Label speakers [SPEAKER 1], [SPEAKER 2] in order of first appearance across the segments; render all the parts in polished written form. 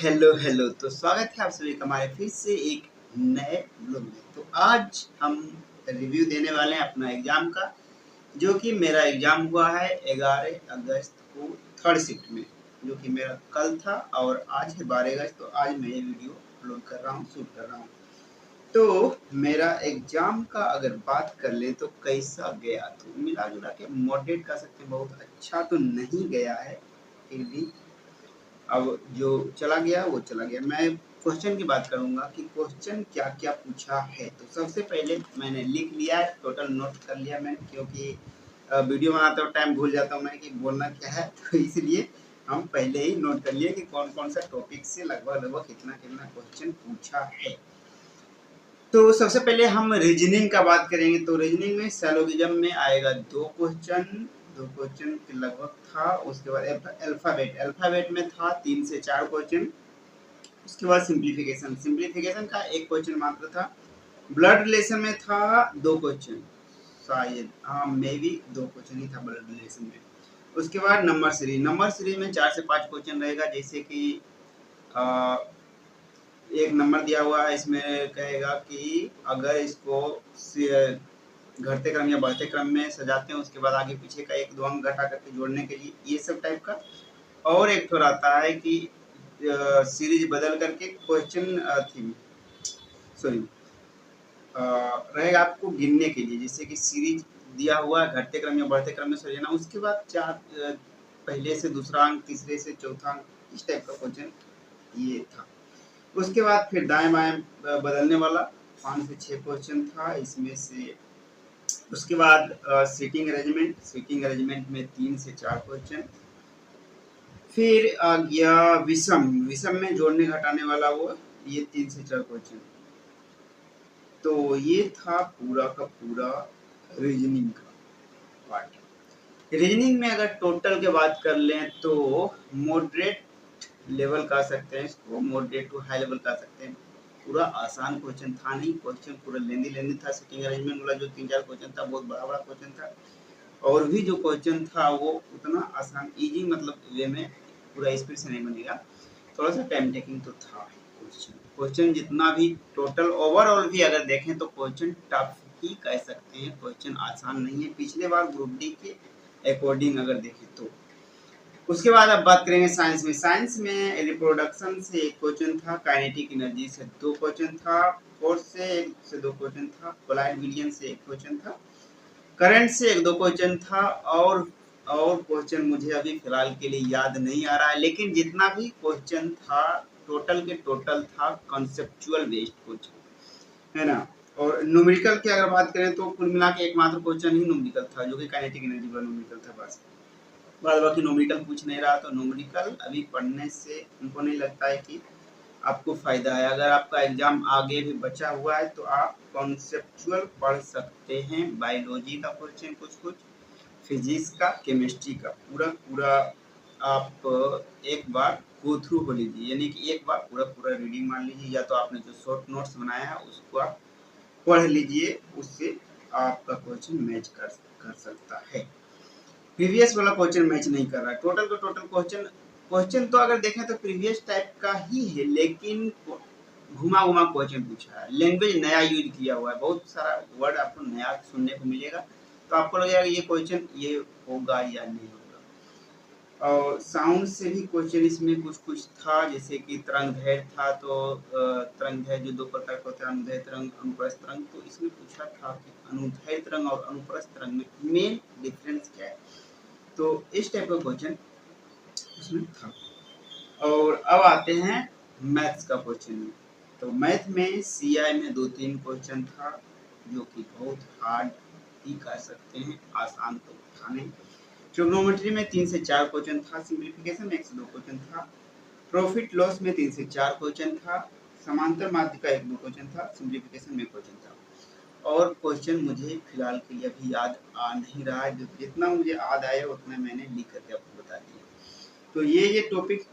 [SPEAKER 1] Hello hello, तो स्वागत है आप सभी का हमारे फिर से एक नए ब्लॉग में। तो आज हम रिव्यू देने वाले हैं अपना एग्जाम का, जो कि मेरा एग्जाम हुआ है 11 अगस्त को थर्ड शिफ्ट में, जो कि मेरा कल था और आज है 12 अगस्त। तो आज मैं ये वीडियो अपलोड कर रहा हूँ, शूट कर रहा हूँ। तो मेरा एग्जाम का अगर बात कर ले तो कैसा गया, तो मिला जुला के मॉडरेट कह सकते हैं, बहुत अच्छा तो नहीं गया है, फिर भी अब जो चला गया वो चला गया। मैं क्वेश्चन की बात करूंगा कि क्वेश्चन क्या क्या पूछा है। तो सबसे पहले मैंने लिख लिया है, टोटल नोट कर लिया मैंने, क्योंकि वीडियो बनाते हुए टाइम भूल जाता हूँ मैं कि बोलना क्या है। तो इसलिए हम पहले ही नोट कर लिए कि कौन कौन सा टॉपिक से लगभग कितना कितना क्वेश्चन पूछा है। तो सबसे पहले हम रीजनिंग का बात करेंगे। तो रीजनिंग में सैलोगिज्म में आएगा दो क्वेश्चन के लगभग था। उसके बाद अल्फाबेट में था 3 से 4 क्वेश्चन। उसके बाद सिंप्लीफिकेशन का एक क्वेश्चन मात्र था। ब्लड रिलेशन में था 2 क्वेश्चन, शायद हाँ मे बी 2 क्वेश्चन ही था ब्लड रिलेशन में। उसके बाद नंबर सीरीज में 4 से 5 क्वेश्चन रहेगा, जैसे कि एक नंबर दिया हुआ है, इसमें कहेगा कि अगर इसको घटते क्रम या बढ़ते क्रम में सजाते हैं, उसके बाद आगे पीछे का 1-2 अंक घटा करके जोड़ने के लिए, ये सब टाइप का। और एक थोड़ा आता है कि सीरीज बदल करके क्वेश्चन थी, सॉरी रहेगा आपको गिनने के लिए, जैसे कि सीरीज दिया हुआ है घटते क्रम या बढ़ते क्रम में सजाना, उसके बाद 4 पहले से दूसरा अंक, तीसरे से चौथा अंक, इस टाइप का क्वेश्चन ये था। उसके बाद फिर दाएं बाएं बदलने वाला 5 से 6 क्वेश्चन था इसमें से। उसके बाद सीटिंग अरेंजमेंट में 3 से 4 क्वेश्चन। फिर आ गया विषम में जोड़ने घटाने वाला, वो ये 3 से 4 क्वेश्चन। तो ये था पूरा का पूरा रीजनिंग का पार्ट। रीजनिंग में अगर टोटल की बात कर लें तो मॉडरेट लेवल कह सकते हैं इसको, मॉडरेट टू हाई लेवल कह सकते हैं। पूरा आसान क्वेश्चन था नहीं, क्वेश्चन पूरा लेंदी था। सिटिंग अरेंजमेंट वाला जो 3-4 क्वेश्चन था बहुत बड़ा बड़ा क्वेश्चन था, और भी जो क्वेश्चन था वो उतना आसान इजी मतलब वे में पूरा स्पीड से नहीं बनेगा, थोड़ा सा टाइम टेकिंग तो था। क्वेश्चन जितना भी टोटल ओवरऑल भी अगर देखें तो क्वेश्चन टफ ही कह सकते हैं, क्वेश्चन आसान नहीं है पिछले बार ग्रुप डी के अकॉर्डिंग अगर देखें तो। उसके बाद अब बात करेंगे साइंस में रिप्रोडक्शन से एक क्वेश्चन था, काइनेटिक एनर्जी से 2 क्वेश्चन था, फोर्स से 1 से 2 क्वेश्चन था, कोलाइड विलियन से 1 क्वेश्चन था, करंट से 1-2 क्वेश्चन था, और क्वेश्चन मुझे अभी फिलहाल के लिए याद नहीं आ रहा है, लेकिन जितना भी क्वेश्चन था टोटल के टोटल था कॉन्सेप्चुअल बेस्ड क्वेश्चन, है ना। और न्यूमेरिकल की अगर बात करें तो कुल मिला के एकमात्र क्वेश्चन ही न्यूमेरिकल था, जो कि काइनेटिक एनर्जी वाला न्यूमेरिकल था बस। बाद बाकी न्यूमेरिकल पूछ नहीं रहा, तो न्यूमेरिकल अभी पढ़ने से हमको नहीं लगता है कि आपको फायदा है। अगर आपका एग्जाम आगे भी बचा हुआ है तो आप कॉन्सेप्चुअल पढ़ सकते हैं, बायोलॉजी का क्वेश्चन कुछ, फिजिक्स का, केमिस्ट्री का पूरा पूरा आप एक बार गो थ्रू हो लीजिए, यानी कि एक बार पूरा रीडिंग मान लीजिए, या तो आपने जो शॉर्ट नोट्स बनाया है उसको आप पढ़ लीजिए, उससे आपका क्वेश्चन मैच कर सकता है। प्रीवियस वाला क्वेश्चन मैच नहीं कर रहा है, टोटल का टोटल क्वेश्चन तो अगर देखें तो प्रीवियस टाइप का ही है, लेकिन घुमा घुमा क्वेश्चन पूछा है, लैंग्वेज नया यूज किया हुआ है, बहुत सारा वर्ड आपको नया सुनने को मिलेगा, तो आपको लगेगा ये क्वेश्चन ये होगा या नहीं होगा। और साउंड से भी क्वेश्चन इसमें कुछ था, जैसे कि तरंगदैर्घ्य था, तो तरंगदैर्घ्य जो 2 प्रकार का होता है, अनुदैर्घ्य तरंग, अनुप्रस्थ तरंग, तो इसमें पूछा था कि अनुदैर्घ्य तरंग और अनुप्रस्थ तरंग में मेन डिफरेंस क्या है, तो इस टाइप का क्वेश्चन उसमें था। और अब आते हैं मैथ्स का क्वेश्चन। तो मैथ में सीआई में 2-3 क्वेश्चन था, जो कि बहुत हार्ड ही कह सकते हैं, आसान तो था नहीं। ट्रिग्नोमेट्री में 3 से 4 क्वेश्चन था, सिंप्लीफिकेशन में 1 से 2 क्वेश्चन था, प्रॉफिट लॉस में 3 से 4 क्वेश्चन था, समांतर माध्य का 1-2 क्वेश्चन था, सिंप्लीफिकेशन में क्वेश्चन था। और क्वेश्चन मुझे फिलहाल के लिए अभी याद आ नहीं रहा है, जितना मुझे याद आया उतना मैंने लिख करके आपको बता दिया। तो ये टॉपिक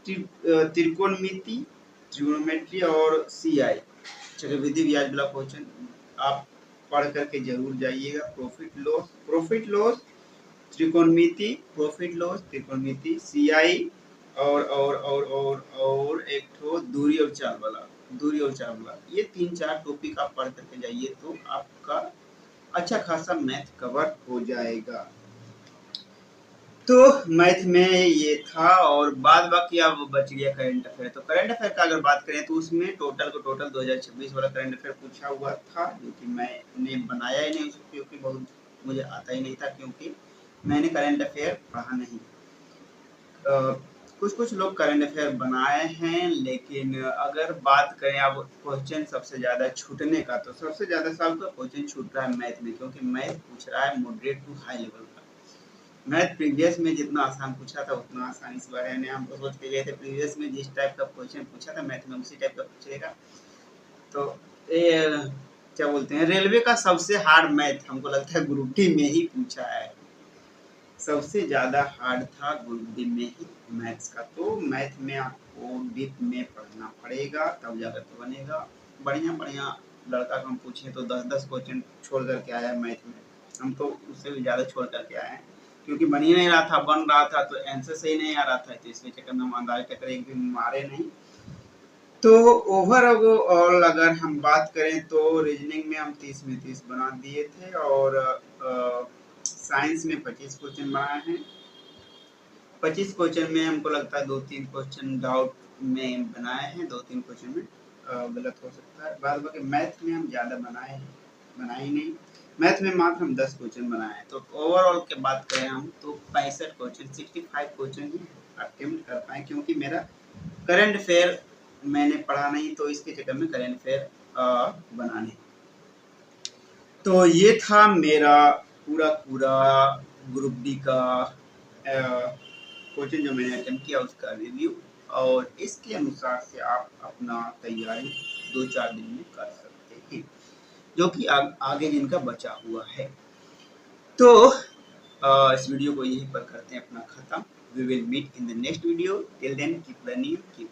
[SPEAKER 1] त्रिकोणमिति, ट्रिग्नोमेट्री और सीआई, चक्रवृद्धि ब्याज वाला क्वेश्चन आप पढ़ करके जरूर जाइएगा। प्रॉफिट लॉस त्रिकोणमिति, सीआई और एक ठो दूरी और चाल वाला, दूरी और चाल वाला, ये 3-4 टॉपिक आप पढ़ करके जाइए तो आपका अच्छा खासा मैथ कवर हो जाएगा। तो मैथ में ये था, और बाद बाकी अब बच गया करंट अफेयर। तो करंट अफेयर का अगर बात करें तो उसमें टोटल 2026 वाला करंट अफेयर पूछा हुआ था, जो कि मैंने बनाया ही नहीं उसको, क्योंकि बहुत मुझे आता ही नहीं था, क्योंकि मैंने करंट अफेयर पढ़ा नहीं। कुछ कुछ लोग करंट अफेयर बनाए हैं, लेकिन अगर बात करें अब क्वेश्चन सबसे ज़्यादा छूटने का, तो सबसे ज़्यादा साल का क्वेश्चन छूट रहा है मैथ में, क्योंकि मैथ पूछ रहा है मॉडरेट टू हाई लेवल का। मैथ प्रीवियस में जितना आसान पूछा था उतना आसान इस बार है। हम तो सोच के गए थे प्रीवियस में जिस टाइप का क्वेश्चन पूछा था मैथ में उसी टाइप का पूछेगा। तो ये क्या बोलते हैं, रेलवे का सबसे हार्ड मैथ हमको लगता है ग्रुप डी में ही पूछा है, सबसे ज़्यादा हार्ड था ग्रुप डी में ही मैथ्स का। तो मैथ में आपको डीप में पढ़ना पड़ेगा, तब जाकर तो बनेगा। बढ़िया बढ़िया लड़का को हम पूछे तो 10-10 क्वेश्चन छोड़ करके आया मैथ में, हम तो उससे भी ज़्यादा छोड़ करके आए हैं, क्योंकि बन ही नहीं रहा था, बन रहा था तो आंसर सही नहीं आ रहा था, तो इसके चक्कर में हम अंदाजे चक्कर एक भी मारे नहीं। तो ओवरऑल अगर हम बात करें तो रीजनिंग में हम 30 में 30 बना दिए थे, और साइंस में 25 क्वेश्चन बनाए हैं। 25 क्वेश्चन में हमको लगता है 2-3 क्वेश्चन डाउट में बनाए हैं, 2-3 क्वेश्चन में गलत हो सकता है। बाद बाकी मैथ में हम ज़्यादा बनाए नहीं, मैथ में मात्र हम 10 क्वेश्चन बनाए हैं। तो ओवरऑल की बात करें हम तो 65 क्वेश्चन, 65 क्वेश्चन ही अटेम्प्ट कर पाए, क्योंकि मेरा करंट अफेयर मैंने पढ़ा नहीं, तो इसके चक्कर में करंट अफेयर बना नहीं। तो ये था मेरा पूरा ग्रुप डी का क्वेश्चन जो मैंने अटेम्प्ट किया उसका रिव्यू, और इसके अनुसार से आप अपना तैयारी 2-4 दिन में कर सकते हैं, जो कि आगे जिनका बचा हुआ है। तो इस वीडियो को यहीं पर करते हैं अपना खत्म। We will meet in the next video, till then keep learning, keep